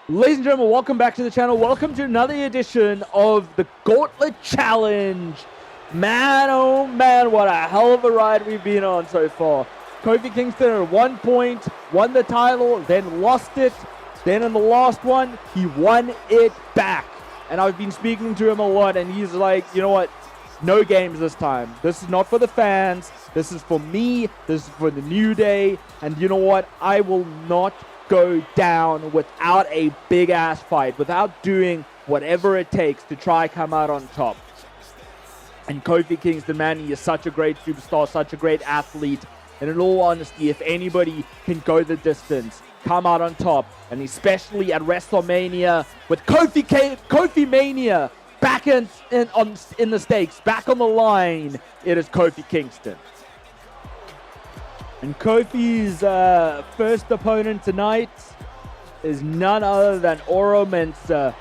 Ladies and gentlemen, welcome back to the channel. Welcome to another edition of the Gauntlet Challenge. Man, oh man, what a hell of a ride we've been on so far. Kofi Kingston at 1 point, won the title, then lost it. Then in the last one, he won it back. And I've been speaking to him a lot, and he's like, you know what? No games this time. This is not for the fans. This is for me. This is for the New Day. And you know what? I will not go down without a big ass fight, without doing whatever it takes to try come out on top. And Kofi Kingston, man, he is such a great superstar, such a great athlete. And in all honesty, if anybody can go the distance, come out on top, and especially at Wrestlemania with Kofi-Mania back in the stakes, back on the line, it is Kofi Kingston. And Kofi's first opponent tonight is none other than Oro Mensah.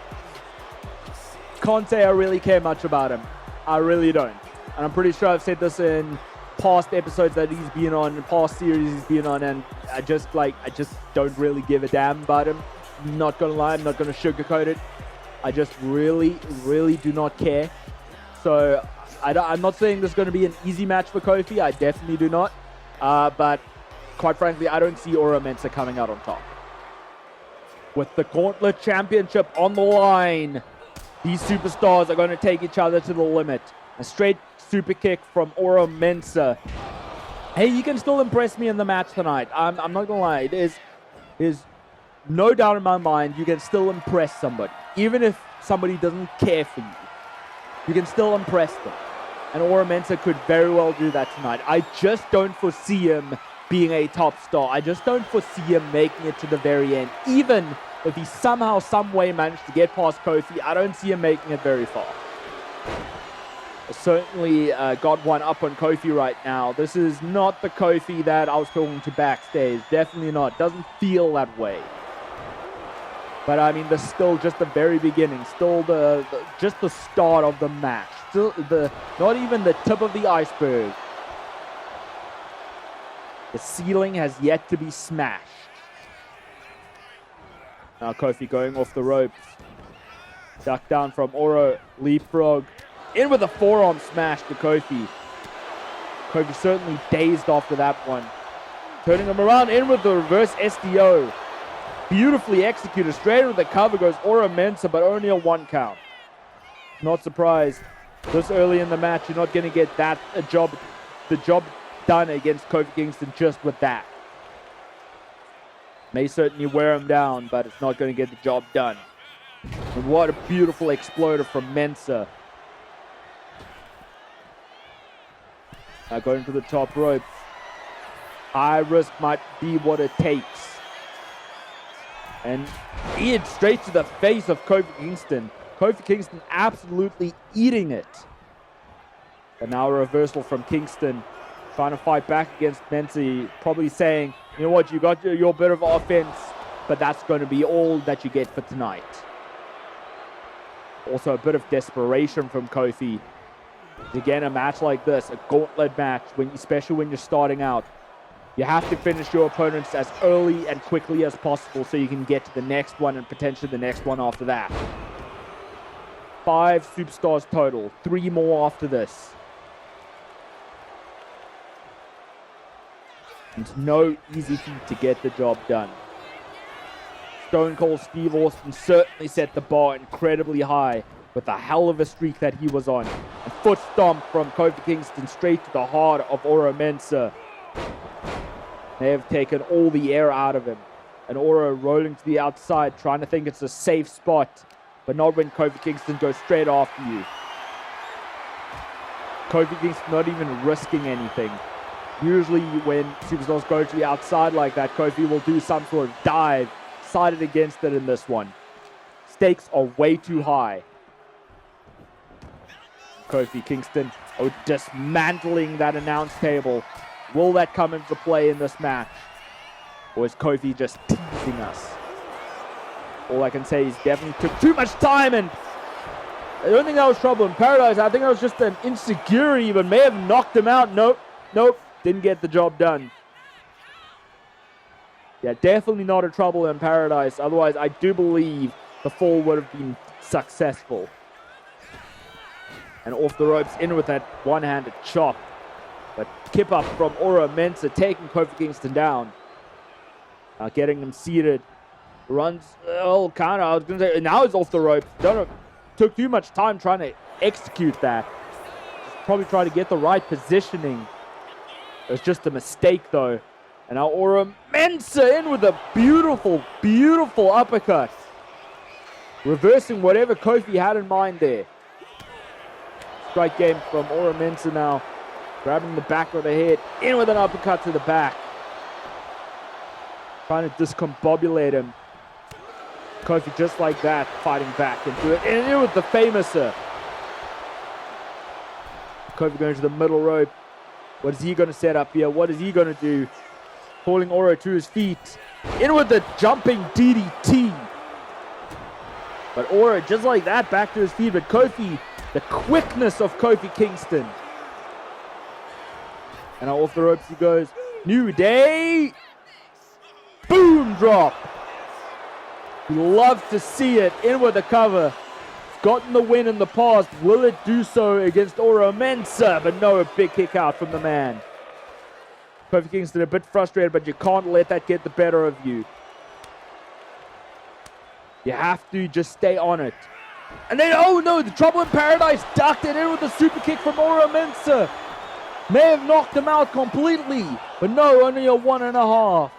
Can't say I really care much about him. I really don't. And I'm pretty sure I've said this in past episodes that he's been on, past series he's been on, and I just don't really give a damn about him. I'm not gonna lie, I'm not gonna sugarcoat it. I just really do not care. So I'm not saying this is going to be an easy match for Kofi. I definitely do not. But quite frankly, I don't see Oro Mensah coming out on top. With the Gauntlet Championship on the line, these superstars are going to take each other to the limit. A straight super kick from Oro Mensah. Hey, you can still impress me in the match tonight. I'm not going to lie. There's no doubt in my mind you can still impress somebody. Even if somebody doesn't care for you, you can still impress them. And Oro Mensah could very well do that tonight. I just don't foresee him being a top star. I just don't foresee him making it to the very end. Even if he somehow, some way managed to get past Kofi, I don't see him making it very far. I certainly got one up on Kofi right now. This is not the Kofi that I was talking to backstage. Definitely not. Doesn't feel that way. But I mean, this is still just the very beginning. Still just the start of the match. Still not even the tip of the iceberg. The ceiling has yet to be smashed. Now Kofi going off the ropes. Duck down from Oro. Leapfrog. In with a forearm smash to Kofi. Kofi certainly dazed after that one. Turning him around. In with the reverse SDO. Beautifully executed. Straight into the cover goes Oro Mensah, but only a 1 count. Not surprised. This early in the match, you're not going to get the job done against Kofi Kingston just with that. May certainly wear him down, but it's not going to get the job done. And what a beautiful exploder from Mensah. Now going to the top rope. High risk might be what it takes. And hit straight to the face of Kofi Kingston. Kofi Kingston absolutely eating it. And now a reversal from Kingston. Trying to fight back against Mensah. Probably saying, you know what, you got your bit of offense, but that's going to be all that you get for tonight. Also a bit of desperation from Kofi. Again, a match like this, a gauntlet match, especially when you're starting out. You have to finish your opponents as early and quickly as possible so you can get to the next one and potentially the next one after that. 5 superstars total. 3 more after this. It's no easy feat to get the job done. Stone Cold Steve Austin certainly set the bar incredibly high with a hell of a streak that he was on. A foot stomp from Kofi Kingston straight to the heart of Oro Mensah. They have taken all the air out of him. And Oro rolling to the outside, trying to think it's a safe spot. But not when Kofi Kingston goes straight after you. Kofi Kingston not even risking anything. Usually when superstars go to the outside like that, Kofi will do some sort of dive. Decided against it in this one. Stakes are way too high. Kofi Kingston dismantling that announce table. Will that come into play in this match? Or is Kofi just teasing us? All I can say is definitely took too much time, and I don't think that was trouble in paradise. I think that was just an insecurity, but may have knocked him out. Nope. Didn't get the job done. Yeah, definitely not a trouble in paradise. Otherwise, I do believe the fall would have been successful. And off the ropes, in with that one-handed chop. But kip up from Oro Mensah, taking Kofi Kingston down. Getting him seated. Runs, counter. I was going to say, now he's off the ropes. Took too much time trying to execute that. Probably try to get the right positioning. It was just a mistake, though. And now Oro Mensah in with a beautiful, beautiful uppercut. Reversing whatever Kofi had in mind there. Strike game from Oro Mensah now. Grabbing the back of the head. In with an uppercut to the back. Trying to discombobulate him. Kofi just like that, fighting back into it. And in with the famouser. Kofi going to the middle rope. What is he going to set up here? What is he going to do? Calling Oro to his feet. In with the jumping DDT. But Oro, just like that, back to his feet. But Kofi, the quickness of Kofi Kingston. And off the ropes he goes. New Day. Boom drop. You love to see it. In with the cover. Gotten the win in the past. Will it do so against Oro Mensah? But no, a big kick out from the man. Kofi Kingston a bit frustrated, but you can't let that get the better of you. You have to just stay on it. And then, oh no, the Trouble in Paradise ducked it in with a super kick from Oro Mensah. May have knocked him out completely, but no, only a 1.5.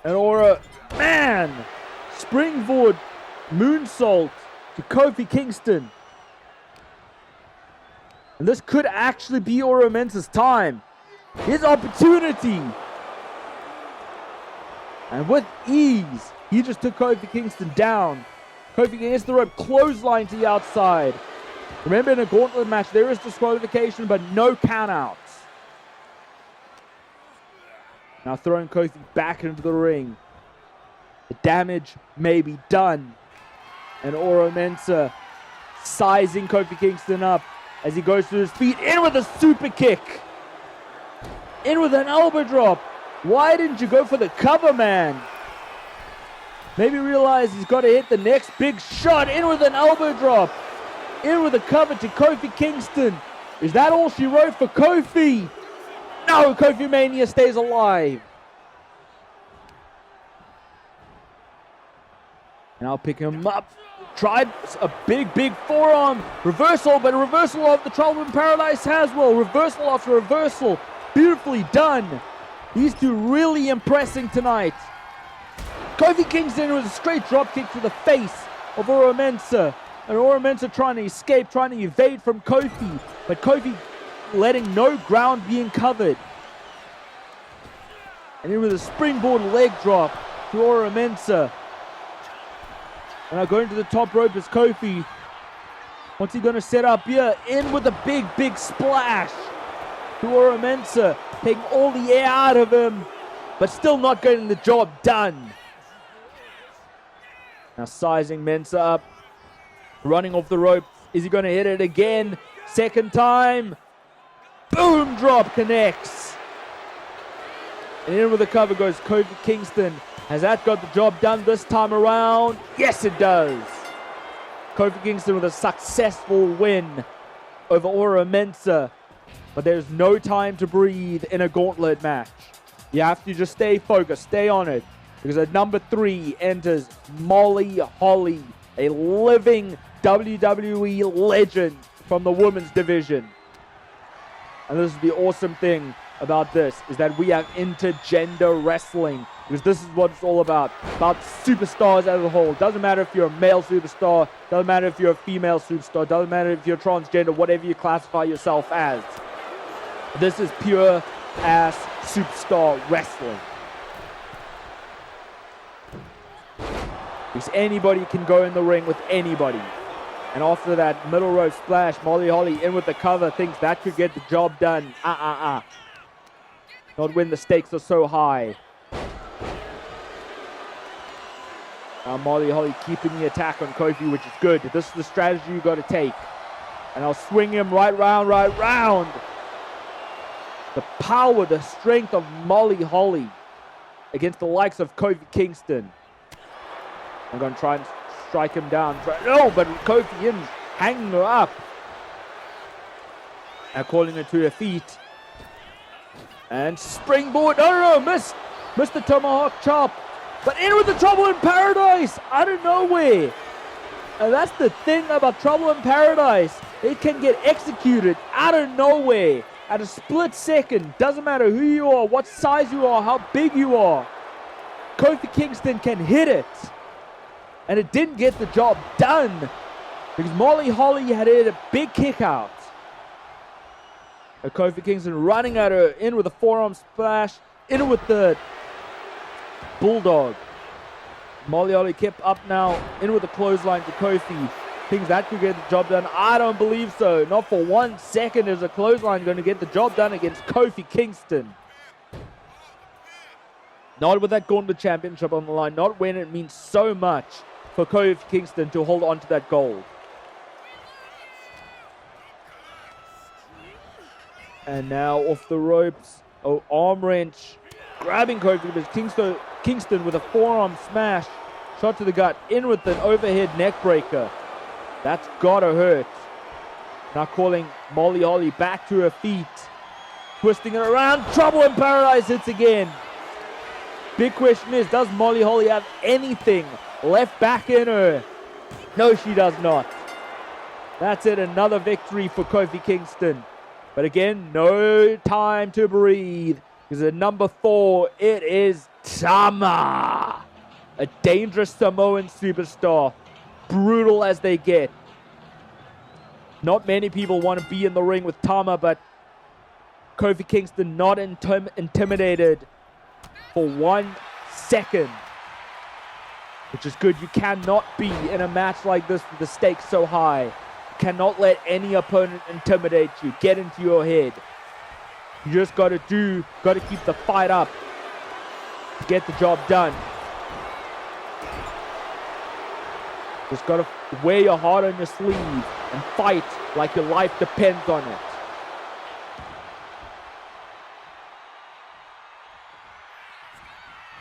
And Oro, man, springboard moonsault to Kofi Kingston. And this could actually be Oro Mensah's time. His opportunity. And with ease, he just took Kofi Kingston down. Kofi gets the rope, clothesline to the outside. Remember, in a gauntlet match, there is disqualification, but no countouts. Now throwing Kofi back into the ring. The damage may be done. And Oro Mensah sizing Kofi Kingston up as he goes to his feet. In with a super kick. In with an elbow drop. Why didn't you go for the cover, man? Maybe realize he's got to hit the next big shot. In with an elbow drop. In with a cover to Kofi Kingston. Is that all she wrote for Kofi? No, Kofi-Mania stays alive. And I'll pick him up. Tried a big, big forearm. Reversal, but a reversal of the Trouble in Paradise as well. Reversal after reversal. Beautifully done. These two really impressing tonight. Kofi Kingston with a straight drop kick to the face of Oro Mensah. And Oro Mensah trying to escape, trying to evade from Kofi. But Kofi letting no ground being covered. And in with a springboard leg drop to Oro Mensah. And now going to the top rope is Kofi. What's he going to set up here? In with a big, big splash to Oro Mensah. Taking all the air out of him, but still not getting the job done. Now sizing Mensah up. Running off the rope. Is he going to hit it again? Second time. Boom drop connects. And in with the cover goes Kofi Kingston. Has that got the job done this time around? Yes, it does. Kofi Kingston with a successful win over Oro Mensah. But there's no time to breathe in a gauntlet match. You have to just stay focused, stay on it. Because at number 3 enters Molly Holly, a living WWE legend from the women's division. And this is the awesome thing about this, is that we have intergender wrestling. Because this is what it's all about superstars as a whole. Doesn't matter if you're a male superstar, doesn't matter if you're a female superstar, doesn't matter if you're transgender, whatever you classify yourself as. This is pure ass superstar wrestling. Because anybody can go in the ring with anybody. And after that middle rope splash, Molly Holly in with the cover, thinks that could get the job done. Not when the stakes are so high. Now Molly Holly keeping the attack on Kofi, which is good. This is the strategy you got to take. And I'll swing him right round. The power, the strength of Molly Holly. against the likes of Kofi Kingston. I'm going to try and strike him down. No, but Kofi in, hanging her up. Now calling her to her feet. And springboard. No, missed the tomahawk chop. But in with the Trouble in Paradise out of nowhere. And that's the thing about Trouble in Paradise. It can get executed out of nowhere at a split second. Doesn't matter who you are, what size you are, how big you are. Kofi Kingston can hit it. And it didn't get the job done because Molly Holly had hit a big kick out. Kofi Kingston running at her, in with a forearm splash, in with the bulldog. Molly Holly kept up now, in with a clothesline to Kofi. Thinks that could get the job done. I don't believe so. Not for 1 second is a clothesline going to get the job done against Kofi Kingston. Not with that Gauntlet Championship on the line. Not when it means so much for Kofi Kingston to hold on to that gold. And now off the ropes. Oh, arm wrench. Grabbing Kofi, but Kingston with a forearm smash. Shot to the gut. In with an overhead neck breaker. That's gotta hurt. Now calling Molly Holly back to her feet. Twisting it around. Trouble in Paradise hits again. Big question is, does Molly Holly have anything left back in her? No, she does not. That's it. Another victory for Kofi Kingston. But again, no time to breathe. Because at number 4, it is Tama. A dangerous Samoan superstar. Brutal as they get. Not many people want to be in the ring with Tama, but Kofi Kingston not intimidated for 1 second. Which is good. You cannot be in a match like this with the stakes so high. You cannot let any opponent intimidate you, get into your head. You just got to keep the fight up to get the job done. Just got to wear your heart on your sleeve and fight like your life depends on it.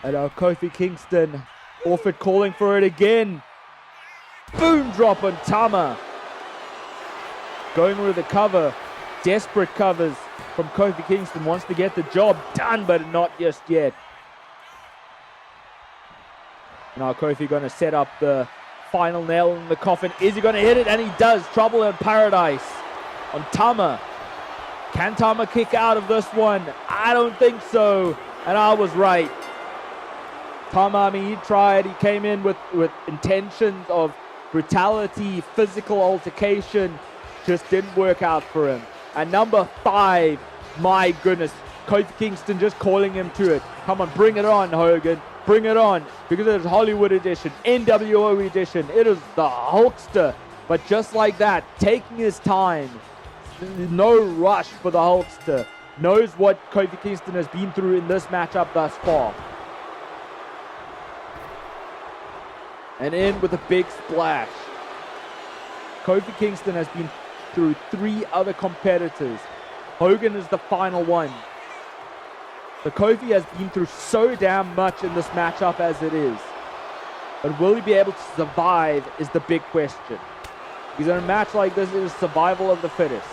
And Kofi Kingston off it, calling for it again. Boom drop on Tama. Going with the cover. Desperate covers from Kofi Kingston. Wants to get the job done, but not just yet. Now Kofi going to set up the final nail in the coffin. Is he going to hit it? And he does. Trouble in Paradise on Tama. Can Tama kick out of this one? I don't think so. And I was right. Tama, I mean, he tried. He came in with intentions of brutality, physical altercation. Just didn't work out for him. And number 5, my goodness, Kofi Kingston just calling him to it. Come on, bring it on, Hogan. Bring it on. Because it is Hollywood edition, NWO edition. It is the Hulkster. But just like that, taking his time. No rush for the Hulkster. Knows what Kofi Kingston has been through in this matchup thus far. And in with a big splash. Kofi Kingston has been through 3 other competitors. Hogan is the final one. But Kofi has been through so damn much in this matchup as it is. But will he be able to survive is the big question. Because in a match like this, it is survival of the fittest.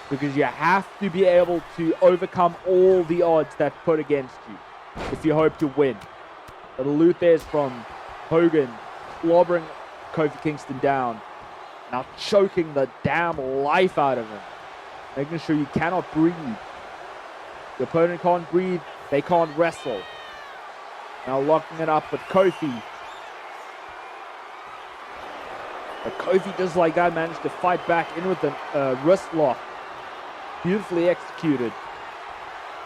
Because you have to be able to overcome all the odds that put against you if you hope to win. But the loot there is from Hogan, slobbering Kofi Kingston down. Now choking the damn life out of him. Making sure you cannot breathe. The opponent can't breathe, they can't wrestle. Now locking it up with Kofi. But Kofi just like that managed to fight back in with the wrist lock. Beautifully executed.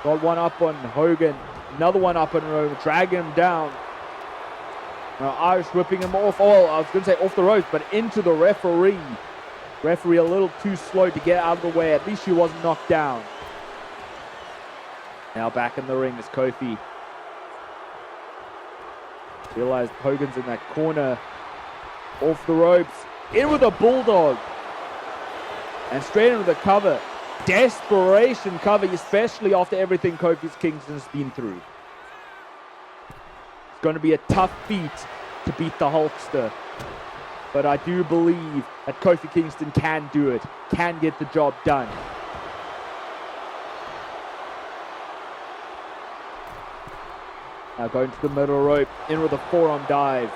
Got one up on Hogan. Another one up on Hogan, dragging him down. Now Irish whipping him off. Oh, I was going to say off the ropes, but into the referee. Referee a little too slow to get out of the way. At least she wasn't knocked down. Now back in the ring is Kofi. Realized Hogan's in that corner. Off the ropes. In with a bulldog. And straight into the cover. desperation cover, especially after everything Kofi Kingston's been through. It's going to be a tough feat to beat the Hulkster. But I do believe that Kofi Kingston can do it, can get the job done. Now going to the middle rope, in with a forearm dive.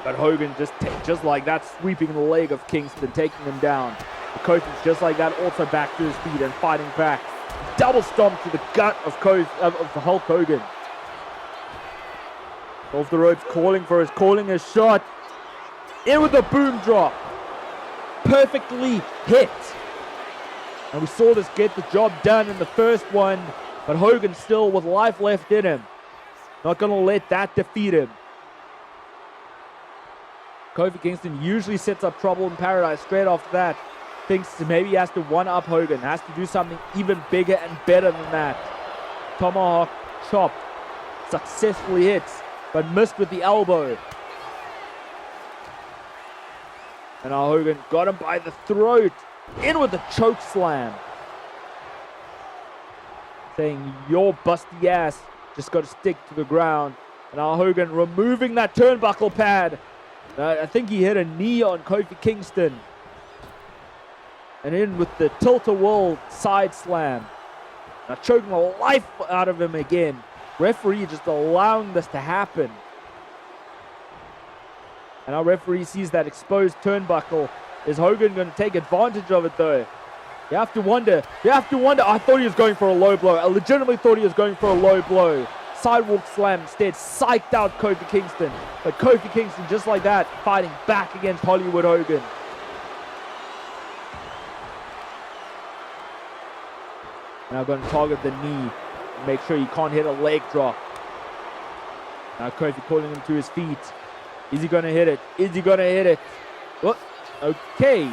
But Hogan just like that, sweeping the leg of Kingston, taking him down. But Kofi's just like that, also back to his feet and fighting back. Double stomp to the gut of Hulk Hogan. Off the ropes, calling his shot. In with the boom drop. Perfectly hit. And we saw this get the job done in the first one, but Hogan still with life left in him. Not going to let that defeat him. Kofi Kingston usually sets up trouble in paradise straight after that. Thinks maybe he has to one-up Hogan, has to do something even bigger and better than that. Tomahawk chop. Successfully hits, but missed with the elbow. And now Hogan got him by the throat. In with the choke slam. Saying, your busty ass just got to stick to the ground. And now Hogan removing that turnbuckle pad. I think he hit a knee on Kofi Kingston. And in with the tilt-a-whirl side slam. Now choking the life out of him again. Referee just allowing this to happen. And our referee sees that exposed turnbuckle. Is Hogan going to take advantage of it though? You have to wonder. I thought he was going for a low blow. I legitimately thought he was going for a low blow. Sidewalk slam instead, psyched out Kofi Kingston. But Kofi Kingston, just like that, fighting back against Hollywood Hogan. Now going to target the knee. Make sure you can't hit a leg drop. Now Kofi calling him to his feet. Is he going to hit it? What? Okay.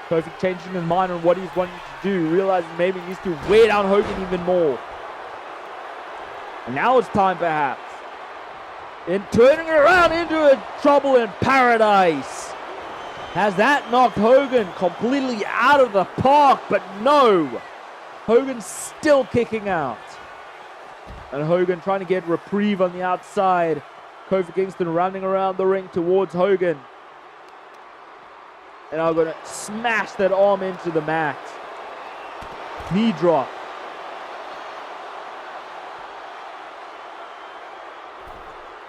Kofi changing his mind on what he's wanting to do. Realizing maybe he needs to wear down Hogan even more. And now it's time perhaps. In turning it around into a trouble in paradise. Has that knocked Hogan completely out of the park? But no. Hogan's still kicking out. And Hogan trying to get reprieve on the outside. Kofi Kingston running around the ring towards Hogan. And I'm going to smash that arm into the mat. Knee drop.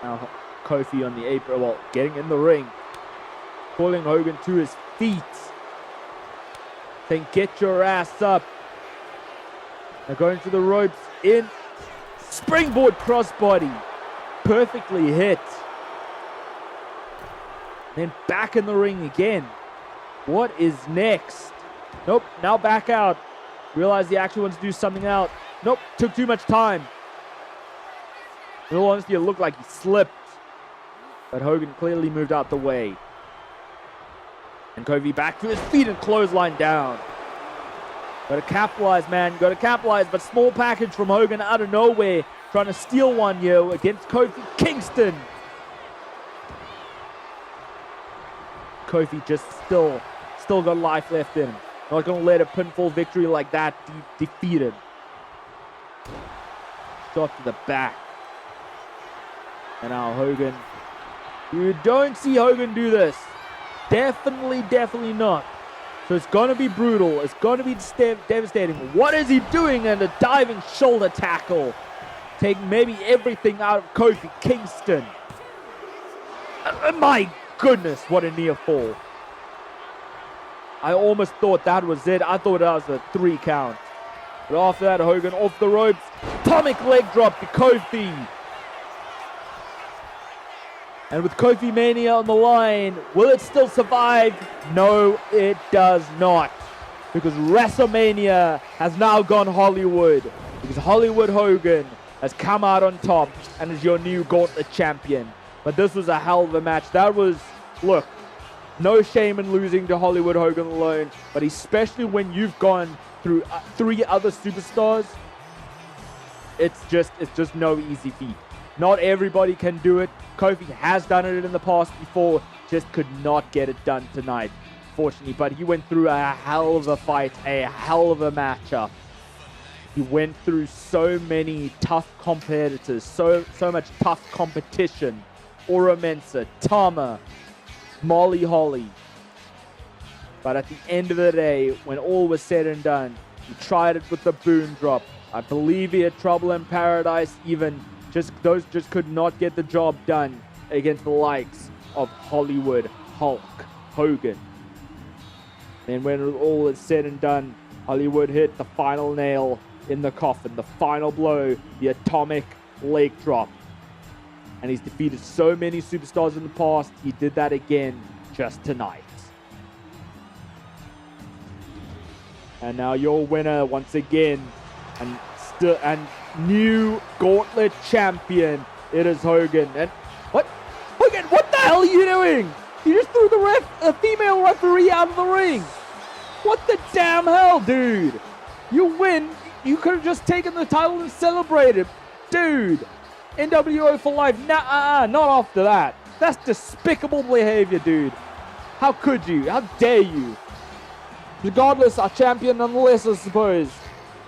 Now Kofi on the apron, well, getting in the ring. Calling Hogan to his feet. Saying, get your ass up. Now going to the ropes, in. Springboard crossbody. Perfectly hit. Then back in the ring again. What is next? Nope, now back out. Realized he actually wants to do something out. Nope, took too much time. In all honesty, it looked like he slipped. But Hogan clearly moved out the way. And Kofi back to his feet and clothesline down. Got to capitalize, man. Got to capitalize. But small package from Hogan out of nowhere. Trying to steal one here against Kofi Kingston. Kofi just still got life left in him. Not going to let a pinfall victory like that defeat him. Shot to the back. And now Hogan. You don't see Hogan do this. Definitely not. So it's going to be brutal. It's going to be devastating. What is he doing? And a diving shoulder tackle. Taking maybe everything out of Kofi Kingston. My goodness, what a near fall. I almost thought that was it. I thought that was a 3 count. But after that, Hogan off the ropes. Atomic leg drop to Kofi. And with Kofi-Mania on the line, will it still survive? No, it does not. Because Wrestlemania has now gone Hollywood. Because Hollywood Hogan has come out on top and is your new Gauntlet champion. But this was a hell of a match. That was, look, no shame in losing to Hollywood Hogan alone. But especially when you've gone through 3 other superstars, it's just no easy feat. Not everybody can do it. Kofi has done it in the past before, just could not get it done tonight. unfortunately, but he went through a hell of a fight, a hell of a matchup. He went through so many tough competitors, so much tough competition. Oro Mensah, Tama, Molly Holly. But at the end of the day, when all was said and done, he tried it with the boom drop. I believe he had trouble in Paradise, those just could not get the job done against the likes of Hollywood Hulk Hogan. And when all is said and done, Hollywood hit the final nail in the coffin, the final blow, the atomic leg drop. And he's defeated so many superstars in the past. He did that again just tonight. And now your winner once again, and new Gauntlet champion, it is Hogan. And what? Hogan, what the hell are you doing? You just threw a female referee out of the ring. What the damn hell, dude? You win. You could have just taken the title and celebrated. Dude, NWO for life. Nah, not after that. That's despicable behavior, dude. How could you? How dare you? Regardless, our champion nonetheless, I suppose.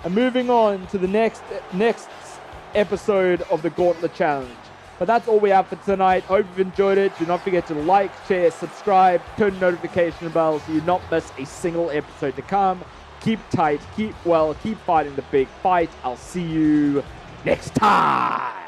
And moving on to the next episode of the Gauntlet Challenge. But that's all we have for tonight. Hope you've enjoyed it. Do not forget to like, share, subscribe, turn the notification bell so you not miss a single episode to come. Keep tight, keep well, keep fighting the big fight. I'll see you next time.